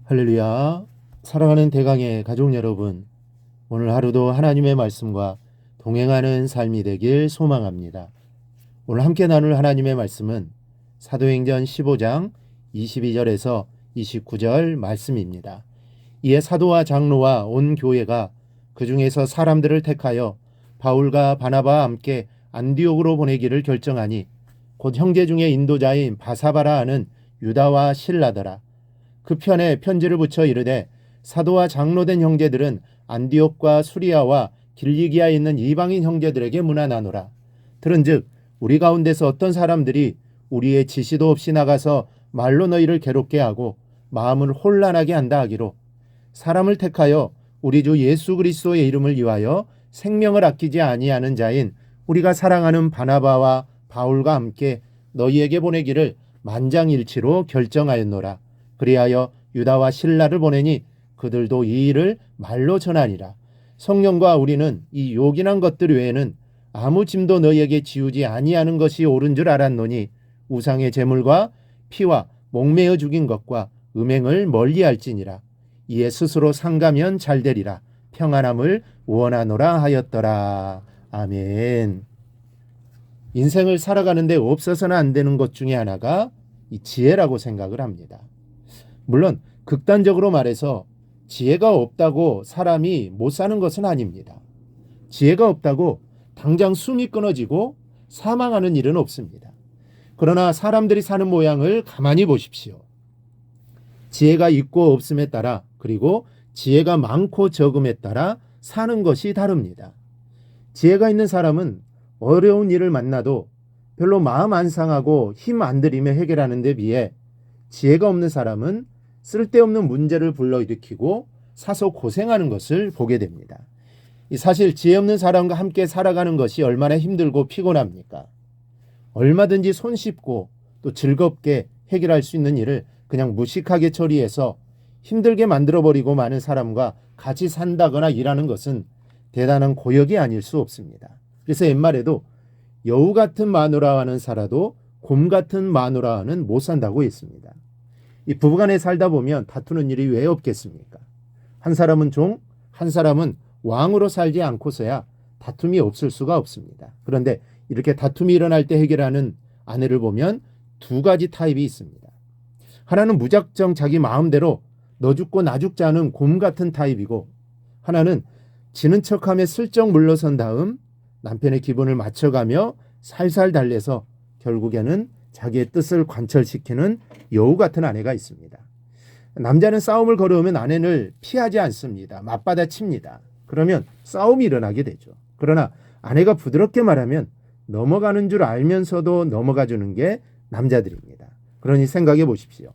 할렐루야. 사랑하는 대강의 가족 여러분, 오늘 하루도 하나님의 말씀과 동행하는 삶이 되길 소망합니다. 오늘 함께 나눌 하나님의 말씀은 사도행전 15장 22절에서 29절 말씀입니다. 이에 사도와 장로와 온 교회가 그 중에서 사람들을 택하여 바울과 바나바와 함께 안디옥으로 보내기를 결정하니 곧 형제 중에 인도자인 바사바라 하는 유다와 실라더라. 그 편에 편지를 붙여 이르되 사도와 장로된 형제들은 안디옥과 수리아와 길리기아에 있는 이방인 형제들에게 문안하노라. 들은즉 우리 가운데서 어떤 사람들이 우리의 지시도 없이 나가서 말로 너희를 괴롭게 하고 마음을 혼란하게 한다 하기로 사람을 택하여 우리 주 예수 그리스도의 이름을 위하여 생명을 아끼지 아니하는 자인 우리가 사랑하는 바나바와 바울과 함께 너희에게 보내기를 만장일치로 결정하였노라. 그리하여 유다와 실라를 보내니 그들도 이 일을 말로 전하니라. 성령과 우리는 이 요긴한 것들 외에는 아무 짐도 너희에게 지우지 아니하는 것이 옳은 줄 알았노니 우상의 제물과 피와 목매어 죽인 것과 음행을 멀리할지니라. 이에 스스로 상가면 잘되리라. 평안함을 원하노라 하였더라. 아멘. 인생을 살아가는데 없어서는 안 되는 것 중에 하나가 이 지혜라고 생각을 합니다. 물론 극단적으로 말해서 지혜가 없다고 사람이 못 사는 것은 아닙니다. 지혜가 없다고 당장 숨이 끊어지고 사망하는 일은 없습니다. 그러나 사람들이 사는 모양을 가만히 보십시오. 지혜가 있고 없음에 따라, 그리고 지혜가 많고 적음에 따라 사는 것이 다릅니다. 지혜가 있는 사람은 어려운 일을 만나도 별로 마음 안 상하고 힘 안 들이며 해결하는 데 비해 지혜가 없는 사람은 쓸데없는 문제를 불러일으키고 사서 고생하는 것을 보게 됩니다. 사실 지혜 없는 사람과 함께 살아가는 것이 얼마나 힘들고 피곤합니까? 얼마든지 손쉽고 또 즐겁게 해결할 수 있는 일을 그냥 무식하게 처리해서 힘들게 만들어버리고 마는 사람과 같이 산다거나 일하는 것은 대단한 고역이 아닐 수 없습니다. 그래서 옛말에도 여우 같은 마누라와는 살아도 곰 같은 마누라와는 못 산다고 했습니다. 이 부부간에 살다 보면 다투는 일이 왜 없겠습니까? 한 사람은 종, 한 사람은 왕으로 살지 않고서야 다툼이 없을 수가 없습니다. 그런데 이렇게 다툼이 일어날 때 해결하는 아내를 보면 두 가지 타입이 있습니다. 하나는 무작정 자기 마음대로 너 죽고 나 죽자는 곰 같은 타입이고, 하나는 지는 척하며 슬쩍 물러선 다음 남편의 기분을 맞춰가며 살살 달래서 결국에는 자기의 뜻을 관철시키는 여우 같은 아내가 있습니다. 남자는 싸움을 걸어오면 아내를 피하지 않습니다. 맞받아칩니다. 그러면 싸움이 일어나게 되죠. 그러나 아내가 부드럽게 말하면 넘어가는 줄 알면서도 넘어가주는 게 남자들입니다. 그러니 생각해 보십시오.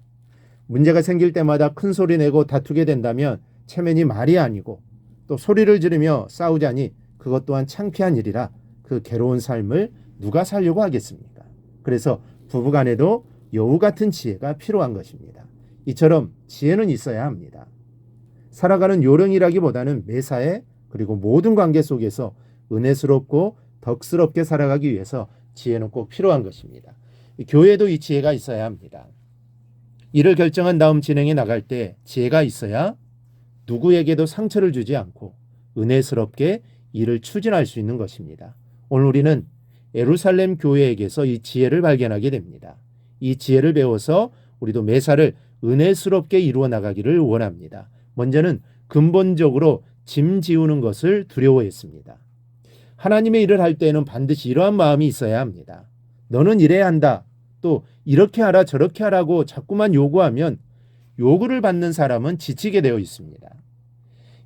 문제가 생길 때마다 큰 소리 내고 다투게 된다면 체면이 말이 아니고, 또 소리를 지르며 싸우자니 그것 또한 창피한 일이라 그 괴로운 삶을 누가 살려고 하겠습니까? 그래서 부부간에도 여우 같은 지혜가 필요한 것입니다. 이처럼 지혜는 있어야 합니다. 살아가는 요령이라기보다는 매사에, 그리고 모든 관계 속에서 은혜스럽고 덕스럽게 살아가기 위해서 지혜는 꼭 필요한 것입니다. 교회도 이 지혜가 있어야 합니다. 이를 결정한 다음 진행해 나갈 때 지혜가 있어야 누구에게도 상처를 주지 않고 은혜스럽게 일을 추진할 수 있는 것입니다. 오늘 우리는 예루살렘 교회에게서 이 지혜를 발견하게 됩니다. 이 지혜를 배워서 우리도 매사를 은혜스럽게 이루어 나가기를 원합니다. 먼저는 근본적으로 짐 지우는 것을 두려워했습니다. 하나님의 일을 할 때에는 반드시 이러한 마음이 있어야 합니다. 너는 이래야 한다. 또 이렇게 하라 저렇게 하라고 자꾸만 요구하면 요구를 받는 사람은 지치게 되어 있습니다.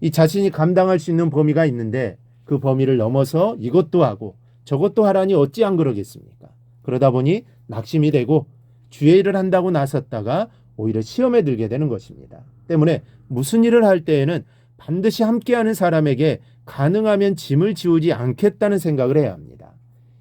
이 자신이 감당할 수 있는 범위가 있는데 그 범위를 넘어서 이것도 하고 저것도 하라니 어찌 안 그러겠습니까? 그러다 보니 낙심이 되고 주의 일을 한다고 나섰다가 오히려 시험에 들게 되는 것입니다. 때문에 무슨 일을 할 때에는 반드시 함께하는 사람에게 가능하면 짐을 지우지 않겠다는 생각을 해야 합니다.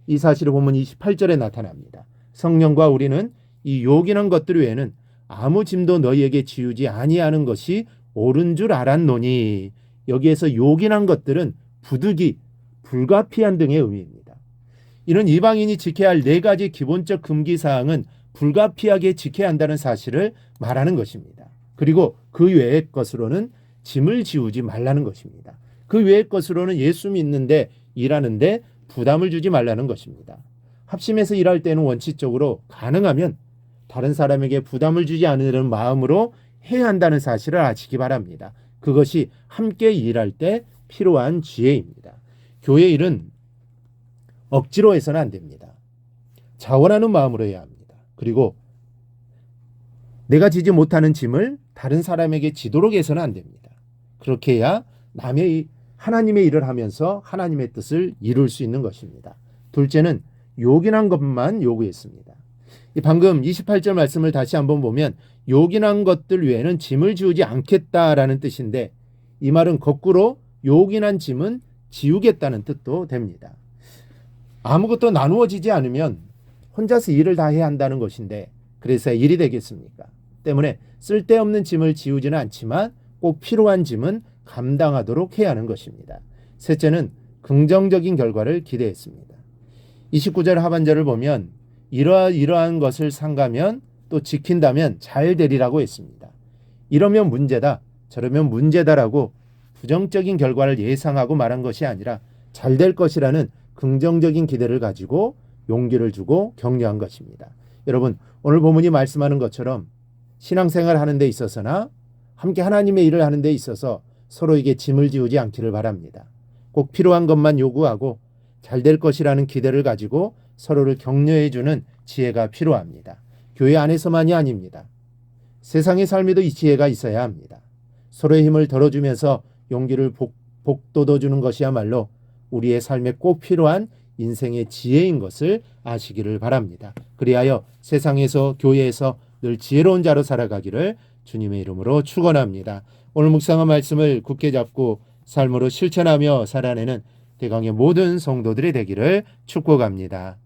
이 사실을 본문 28절에 나타납니다. 성령과 우리는 이 요긴한 것들 외에는 아무 짐도 너희에게 지우지 아니하는 것이 옳은 줄 알았노니, 여기에서 요긴한 것들은 부득이, 불가피한 등의 의미입니다. 이는 이방인이 지켜야 할 네 가지 기본적 금기사항은 불가피하게 지켜야 한다는 사실을 말하는 것입니다. 그리고 그 외의 것으로는 짐을 지우지 말라는 것입니다. 그 외의 것으로는 예수 믿는데 일하는데 부담을 주지 말라는 것입니다. 합심해서 일할 때는 원칙적으로 가능하면 다른 사람에게 부담을 주지 않으려는 마음으로 해야 한다는 사실을 아시기 바랍니다. 그것이 함께 일할 때 필요한 지혜입니다. 교회 일은 억지로 해서는 안 됩니다. 자원하는 마음으로 해야 합니다. 그리고 내가 지지 못하는 짐을 다른 사람에게 지도록 해서는 안 됩니다. 그렇게 해야 하나님의 일을 하면서 하나님의 뜻을 이룰 수 있는 것입니다. 둘째는 요긴한 것만 요구했습니다. 방금 28절 말씀을 다시 한번 보면 요긴한 것들 외에는 짐을 지우지 않겠다라는 뜻인데, 이 말은 거꾸로 요긴한 짐은 지우겠다는 뜻도 됩니다. 아무것도 나누어지지 않으면 혼자서 일을 다 해야 한다는 것인데 그래서 일이 되겠습니까? 때문에 쓸데없는 짐을 지우지는 않지만 꼭 필요한 짐은 감당하도록 해야 하는 것입니다. 셋째는 긍정적인 결과를 기대했습니다. 29절 하반절을 보면 이러한 것을 삼가면 또 지킨다면 잘 되리라고 했습니다. 이러면 문제다, 저러면 문제다라고 부정적인 결과를 예상하고 말한 것이 아니라 잘 될 것이라는 긍정적인 기대를 가지고 용기를 주고 격려한 것입니다. 여러분, 오늘 본문이 말씀하는 것처럼 신앙생활 하는 데 있어서나 함께 하나님의 일을 하는 데 있어서 서로에게 짐을 지우지 않기를 바랍니다. 꼭 필요한 것만 요구하고 잘 될 것이라는 기대를 가지고 서로를 격려해 주는 지혜가 필요합니다. 교회 안에서만이 아닙니다. 세상의 삶에도 이 지혜가 있어야 합니다. 서로의 힘을 덜어주면서 용기를 북돋워주는 것이야말로 우리의 삶에 꼭 필요한 인생의 지혜인 것을 아시기를 바랍니다. 그리하여 세상에서 교회에서 늘 지혜로운 자로 살아가기를 주님의 이름으로 축원합니다. 오늘 묵상한 말씀을 굳게 잡고 삶으로 실천하며 살아내는 대강의 모든 성도들이 되기를 축복합니다.